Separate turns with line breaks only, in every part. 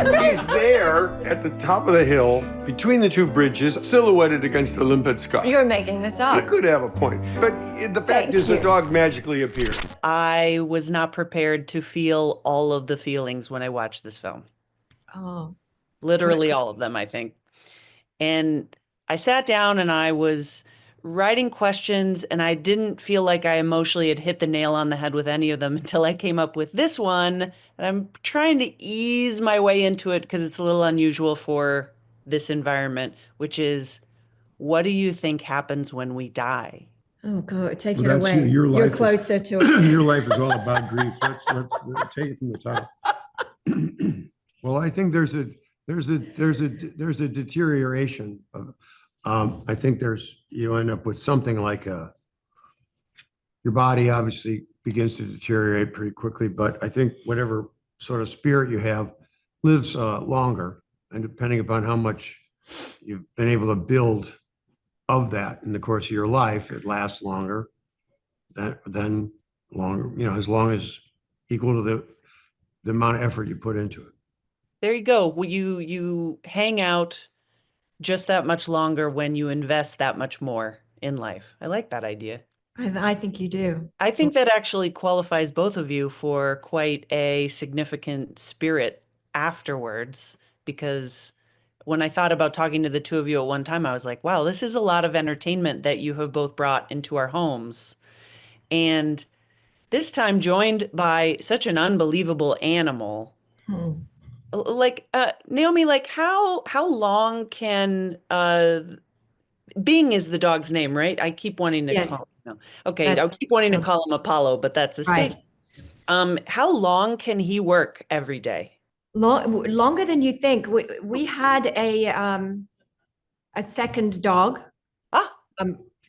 He's there at the top of the hill, between the two bridges, silhouetted against the limpid sky.
You're making this
You
up.
could have a point. But the fact is, the dog magically appeared.
I was not prepared to feel all of the feelings when I watched this film.
Oh.
Literally all of them, I think. And I sat down and I was writing questions, and I didn't feel like I emotionally had hit the nail on the head with any of them until I came up with this one. And I'm trying to ease my way into it because it's a little unusual for this environment, which is, what do you think happens when we die?
Oh God, take it
That's
away.
your life
You're closer to it.
Your life is all about grief. Let's take it from the top. Well, I think there's a deterioration of, I think you end up with something like your body obviously begins to deteriorate pretty quickly, but I think whatever sort of spirit you have lives longer, and depending upon how much you've been able to build of that in the course of your life, it lasts longer than longer, as long as equal to the amount of effort you put into it.
There you go. Well, you hang out just that much longer when you invest that much more in life. I like that idea.
I think you do.
I think that actually qualifies both of you for quite a significant spirit afterwards, because when I thought about talking to the two of you at one time, I was like, wow, this is a lot of entertainment that you have both brought into our homes. And this time joined by such an unbelievable animal. Like, Naomi, like how long can Bing is the dog's name, right? I keep wanting to call him. Okay, I keep wanting to call him Apollo, but that's a stage. How long can he work every day?
Longer than you think. We had a second dog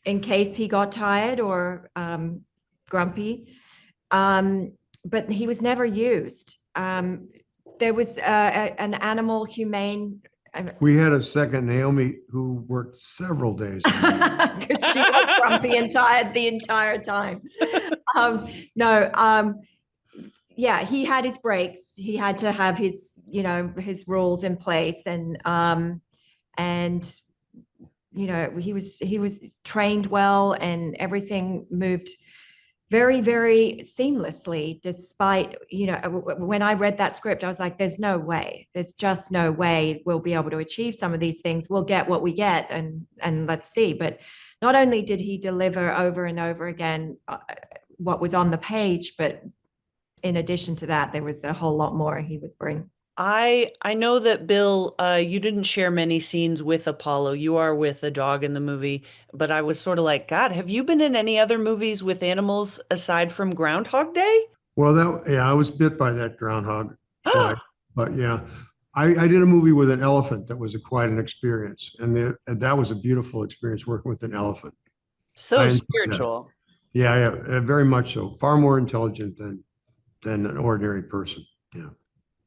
in case he got tired or grumpy, but he was never used. There was an animal humane.
We had a second Naomi who worked several days
because she was grumpy and tired the entire time. Yeah, he had his breaks. He had to have his rules in place, and he was trained well, and everything moved very, very seamlessly, despite, when I read that script, I was like, there's just no way we'll be able to achieve some of these things. We'll get what we get, and let's see. But not only did he deliver over and over again what was on the page, but in addition to that, there was a whole lot more he would bring.
I know that, Bill, you didn't share many scenes with Apollo. You are with a dog in the movie, but I was sort of like, God, have you been in any other movies with animals aside from Groundhog Day?
Well, I was bit by that groundhog. But yeah, I did a movie with an elephant that was quite an experience. And that was a beautiful experience working with an elephant.
So spiritual.
Yeah, very much so. Far more intelligent than an ordinary person. Yeah.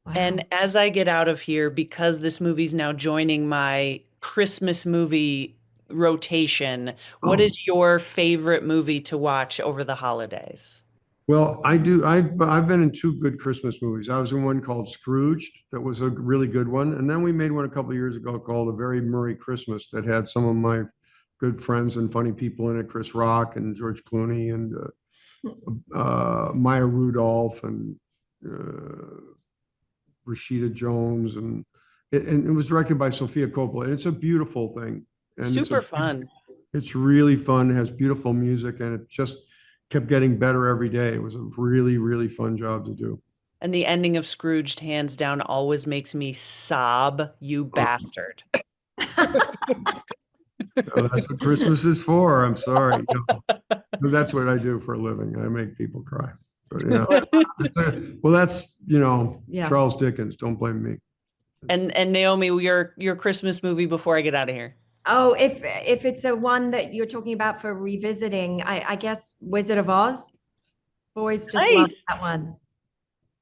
Wow.
And as I get out of here, because this movie's now joining my Christmas movie rotation, what is your favorite movie to watch over the holidays?
Well, I've been in two good Christmas movies. I was in one called Scrooged, that was a really good one. And then we made one a couple of years ago called A Very Murray Christmas that had some of my good friends and funny people in it, Chris Rock and George Clooney and Maya Rudolph and Rashida Jones, and it was directed by Sofia Coppola, and it's a beautiful thing. And
super fun.
It's really fun. It has beautiful music, and it just kept getting better every day. It was a really, really fun job to do.
And the ending of Scrooged, hands down, always makes me sob, you bastard.
That's what Christmas is for. I'm sorry. But that's what I do for a living. I make people cry. So, well, that's, Charles Dickens. Don't blame me.
And Naomi, your Christmas movie before I get out of here.
Oh, if it's a one that you're talking about for revisiting, I guess Wizard of Oz. Boys just love that one.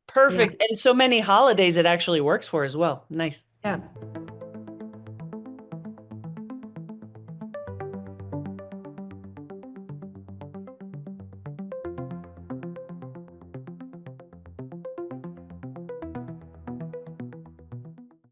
Perfect. Yeah. And so many holidays it actually works for as well. Nice.
Yeah.